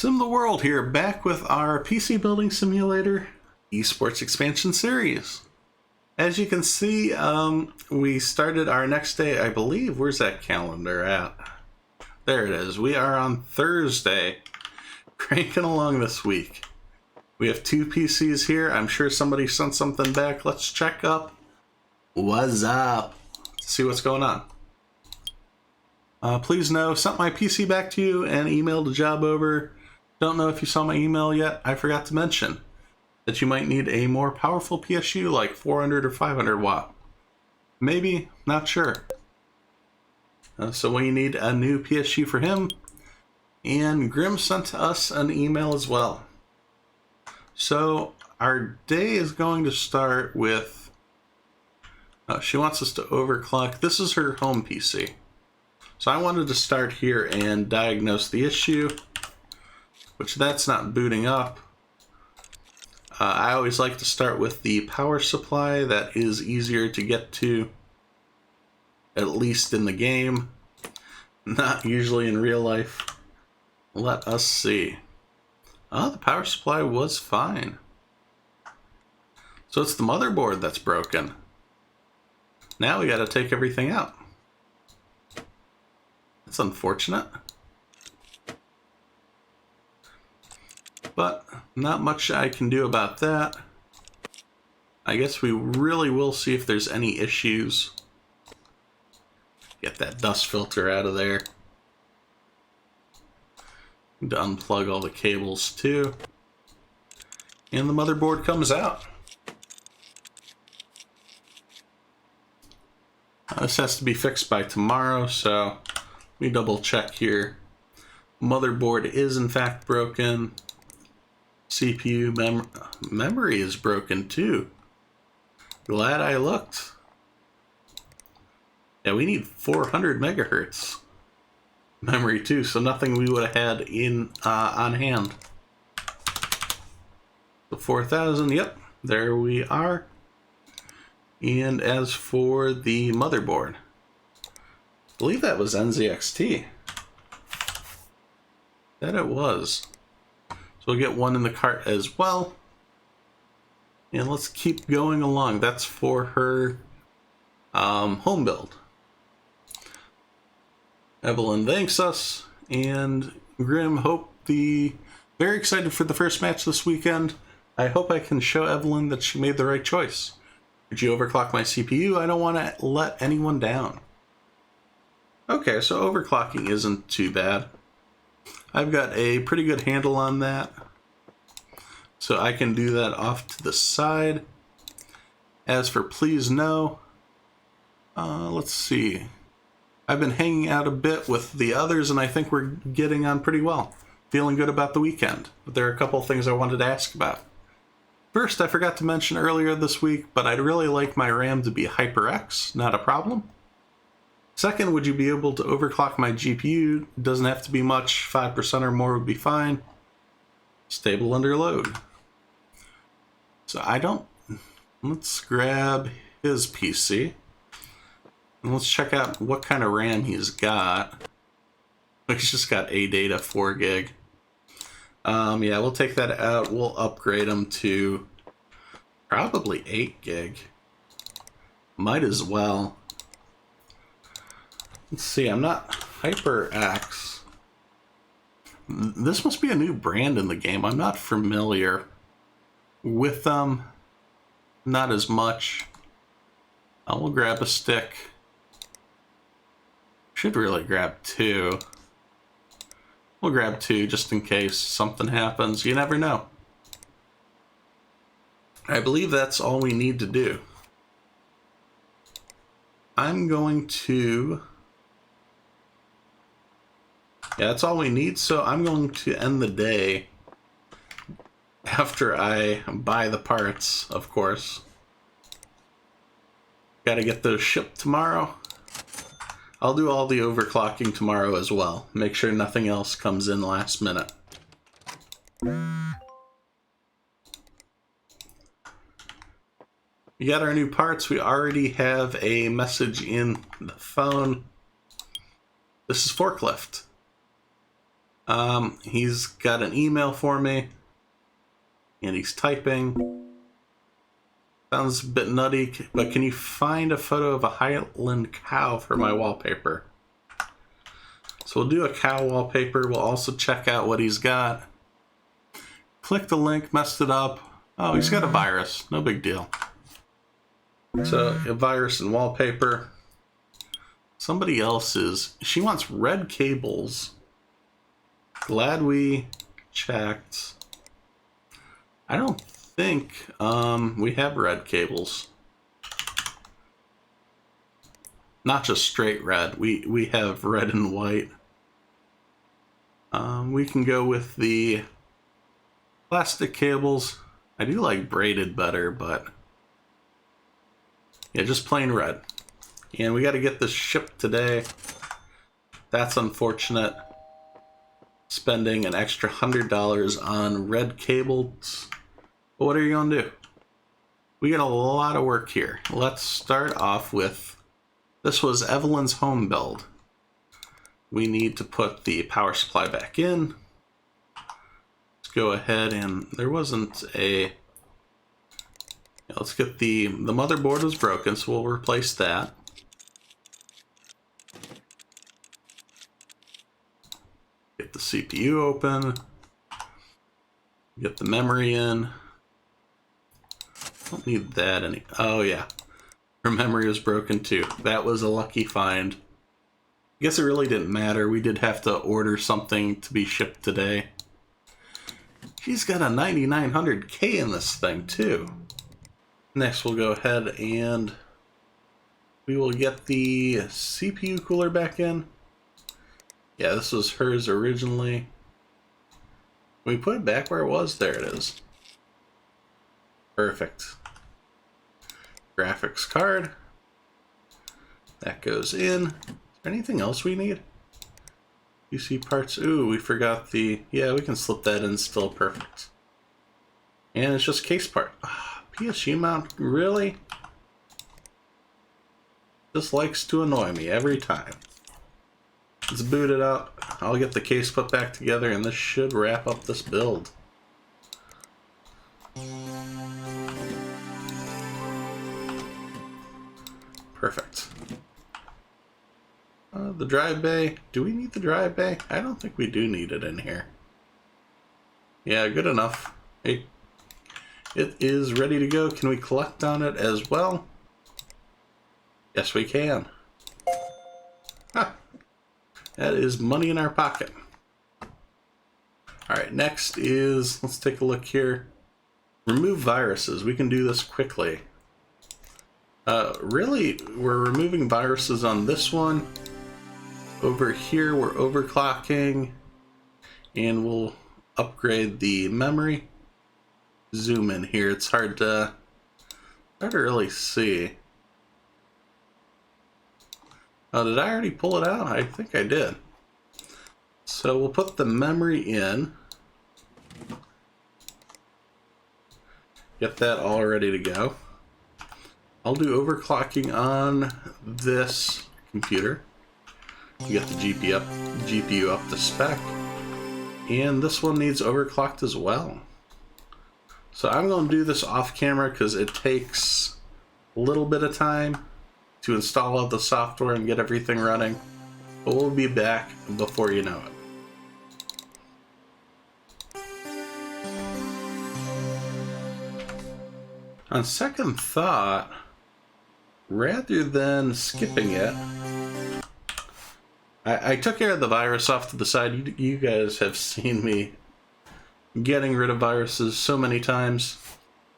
SimTheWorld here, back with our PC building simulator esports expansion series. As you can see, we started our next day, I believe. Where's that calendar at? There it is. We are on Thursday, cranking along this week. We have two PCs here. I'm sure somebody sent something back. Let's check up. What's up? See what's going on. Please know, sent my PC back to you and emailed the job over. Don't know if you saw my email yet. I forgot to mention that you might need a more powerful PSU, like 400 or 500 watt. Maybe, not sure. So we need a new PSU for him. And Grim sent us an email as well. So our day is going to start with, she wants us to overclock. This is her home PC. So I wanted to start here and diagnose the issue, which that's not booting up. I always like to start with the power supply. That is easier to get to, at least in the game, not usually in real life. Let us see. Oh, the power supply was fine. So it's the motherboard that's broken. Now we gotta take everything out. That's unfortunate. But not much I can do about that. I guess we really will see if there's any issues. Get that dust filter out of there. Need to unplug all the cables too. And the motherboard comes out. This has to be fixed by tomorrow, so let me double check here. Motherboard is in fact broken. CPU memory is broken too. Glad I looked. Yeah, we need 400 megahertz memory too, so nothing we would have had in on hand. The 4000, yep, there we are. And as for the motherboard, I believe that was NZXT. That it was. So we'll get one in the cart as well. And let's keep going along. That's for her home build. Evelyn thanks us, and Grim very excited for the first match this weekend. I hope I can show Evelyn that she made the right choice. Did you overclock my CPU? I don't want to let anyone down. Okay, so overclocking isn't too bad. I've got a pretty good handle on that, so I can do that off to the side. As for please know, let's see. I've been hanging out a bit with the others, and I think we're getting on pretty well. Feeling good about the weekend, but there are a couple of things I wanted to ask about. First, I forgot to mention earlier this week, but I'd really like my RAM to be HyperX, not a problem. Second, would you be able to overclock my GPU? It doesn't have to be much, 5% or more would be fine. Stable under load. So let's grab his PC. And let's check out what kind of RAM he's got. He's just got ADATA 4 gig. Yeah, we'll take that out. We'll upgrade him to probably 8 gig. Might as well. Let's see, I'm not HyperX. This must be a new brand in the game. I'm not familiar with them. Not as much. We'll grab a stick. Should really grab 2. We'll grab 2 just in case something happens. You never know. I believe that's all we need to do. I'm going to... Yeah, that's all we need, so I'm going to end the day after I buy the parts, of course. Gotta get those shipped tomorrow. I'll do all the overclocking tomorrow as well. Make sure nothing else comes in last minute. We got our new parts. We already have a message in the phone. This is forklift. He's got an email for me, and he's typing. Sounds a bit nutty, but can you find a photo of a Highland cow for my wallpaper? So we'll do a cow wallpaper. We'll also check out what he's got. Click the link, messed it up. Oh, he's got a virus. No big deal. So a virus and wallpaper. Somebody else's. She wants red cables. Glad we checked. I don't think we have red cables. Not just straight red. We have red and white. We can go with the plastic cables. I do like braided better, but yeah, just plain red. And we got to get this shipped today. That's unfortunate. Spending an extra $100 on red cables. But what are you gonna do? We got a lot of work here. Let's start off with, this was Evelyn's home build. We need to put the power supply back in. Let's go ahead, and there wasn't a, let's get the motherboard was broken, so we'll replace that. Get the CPU open. Get the memory in. Don't need that any. Oh yeah, her memory was broken too. That was a lucky find. I guess it really didn't matter. We did have to order something to be shipped today. She's got a 9900K in this thing too. Next we'll go ahead and we will get the CPU cooler back in. Yeah, this was hers originally. Can we put it back where it was? There it is. Perfect. Graphics card. That goes in. Is there anything else we need? PC parts. Ooh, we forgot the... Yeah, we can slip that in still. Perfect. And it's just case part. PSG mount, really? Just likes to annoy me every time. Let's boot it up. I'll get the case put back together, and this should wrap up this build. Perfect. The drive bay. Do we need the drive bay? I don't think we do need it in here. Yeah, good enough. It is ready to go. Can we collect on it as well? Yes, we can. Huh. That is money in our pocket. Alright, next is, let's take a look here. Remove viruses. We can do this quickly. Really, we're removing viruses on this one. Over here, we're overclocking. And we'll upgrade the memory. Zoom in here. It's hard to really see. Oh, did I already pull it out? I think I did. So we'll put the memory in. Get that all ready to go. I'll do overclocking on this computer. Get the GPU up to spec. And this one needs overclocked as well. So I'm going to do this off camera because it takes a little bit of time to install all the software and get everything running. But we'll be back before you know it. On second thought, rather than skipping it, I took care of the virus off to the side. You guys have seen me getting rid of viruses so many times.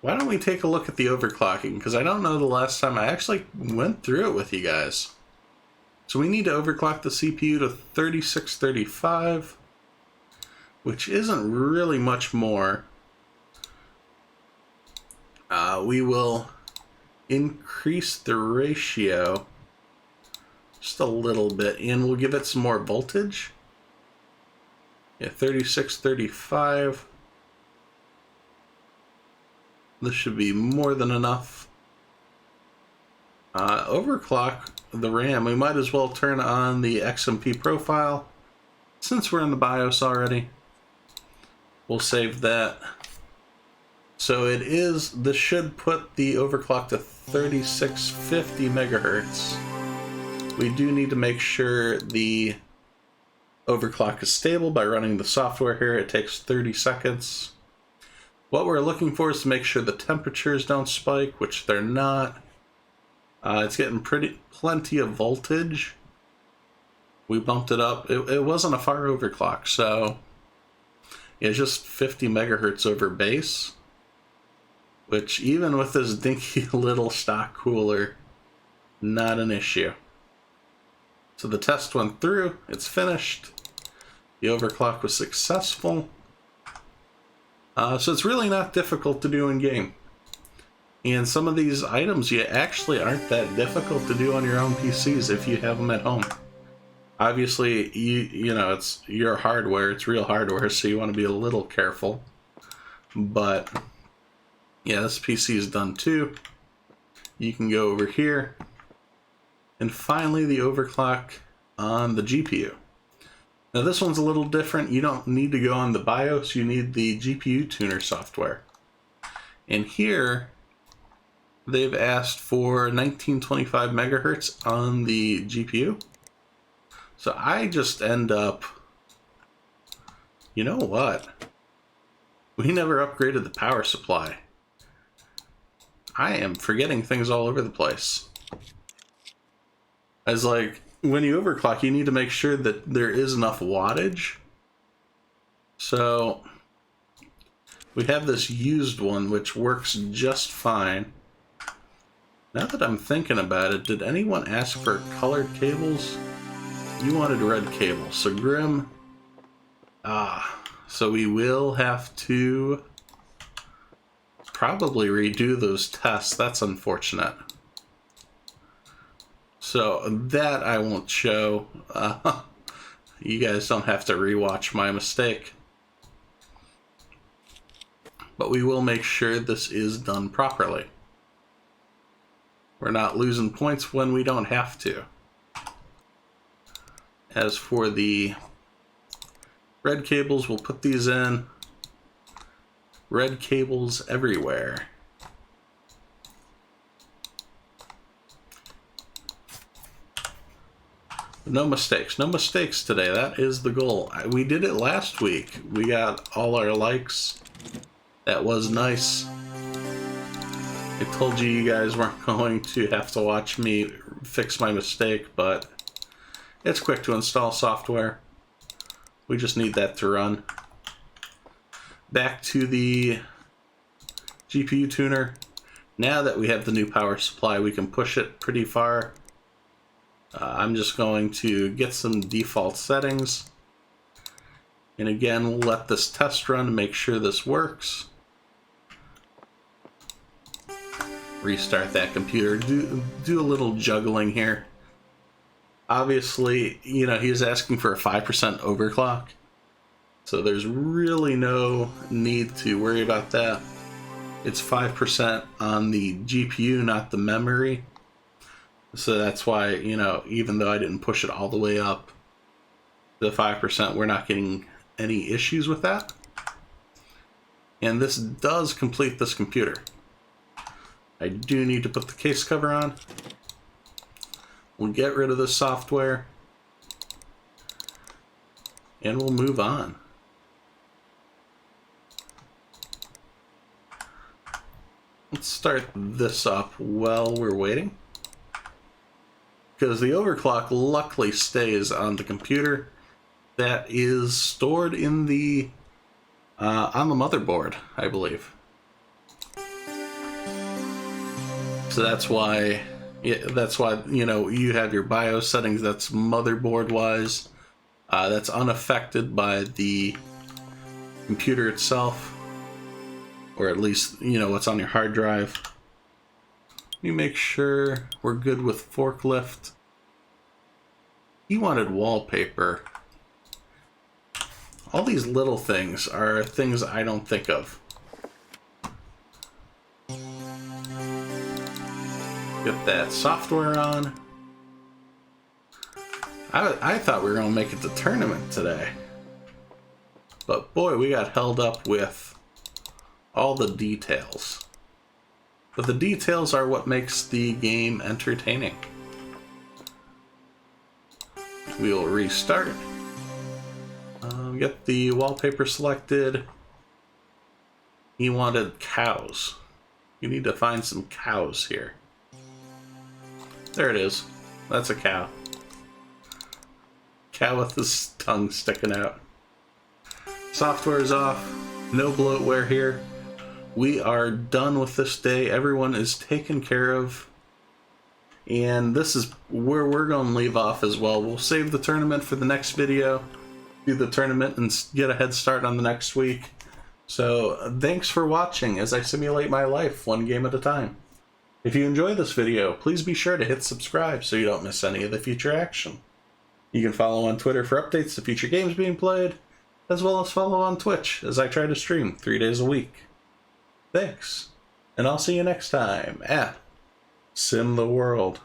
Why don't we take a look at the overclocking? Because I don't know the last time I actually went through it with you guys. So we need to overclock the CPU to 3635, which isn't really much more. We will increase the ratio just a little bit, and we'll give it some more voltage. Yeah, 3635. This should be more than enough. Overclock the RAM. We might as well turn on the XMP profile since we're in the BIOS already, we'll save that. So this should put the overclock to 3650 megahertz. We do need to make sure the overclock is stable by running the software here. It takes 30 seconds. What we're looking for is to make sure the temperatures don't spike, which they're not. It's getting plenty of voltage. We bumped it up. It wasn't a far overclock, so it's just 50 megahertz over base, which even with this dinky little stock cooler, not an issue. So the test went through, it's finished. The overclock was successful. So it's really not difficult to do in game. And some of these items you actually aren't that difficult to do on your own PCs if you have them at home. Obviously, you know, it's your hardware, it's real hardware, so you want to be a little careful. But yeah, this PC is done too. You can go over here. And finally, the overclock on the GPU. Now this one's a little different. You don't need to go on the BIOS, you need the GPU tuner software. And here, they've asked for 1925 megahertz on the GPU. So I just end up, you know what? We never upgraded the power supply. I am forgetting things all over the place. As like, when you overclock, you need to make sure that there is enough wattage. So we have this used one, which works just fine. Now that I'm thinking about it, did anyone ask for colored cables? You wanted red cables. So Grim, so we will have to probably redo those tests. That's unfortunate. So that I won't show. You guys don't have to rewatch my mistake. But we will make sure this is done properly. We're not losing points when we don't have to. As for the red cables, we'll put these in. Red cables everywhere. No mistakes. No mistakes today. That is the goal. We did it last week. We got all our likes. That was nice. I told you you guys weren't going to have to watch me fix my mistake, but it's quick to install software. We just need that to run. Back to the GPU tuner. Now that we have the new power supply, we can push it pretty far. I'm just going to get some default settings. And again, we'll let this test run to make sure this works. Restart that computer. Do a little juggling here. Obviously, you know, he's asking for a 5% overclock. So there's really no need to worry about that. It's 5% on the GPU, not the memory. So that's why, you know, even though I didn't push it all the way up, the 5%, we're not getting any issues with that. And this does complete this computer. I do need to put the case cover on. We'll get rid of the software. And we'll move on. Let's start this up while we're waiting. Because the overclock luckily stays on the computer that is stored in the on the motherboard, I believe. So that's why, you know, you have your BIOS settings that's motherboard wise. That's unaffected by the computer itself, or at least, you know, what's on your hard drive. Let me make sure we're good with forklift. He wanted wallpaper. All these little things are things I don't think of. Get that software on. I thought we were going to make it to tournament today. But boy, we got held up with all the details. But the details are what makes the game entertaining. We'll restart. Get the wallpaper selected. He wanted cows. You need to find some cows here. There it is. That's a cow. Cow with his tongue sticking out. Software is off. No bloatware here. We are done with this day. Everyone is taken care of. And this is where we're going to leave off as well. We'll save the tournament for the next video. Do the tournament and get a head start on the next week. So thanks for watching as I simulate my life one game at a time. If you enjoy this video, please be sure to hit subscribe so you don't miss any of the future action. You can follow on Twitter for updates to future games being played, as well as follow on Twitch as I try to stream 3 days a week. Thanks, and I'll see you next time at SimTheWorld.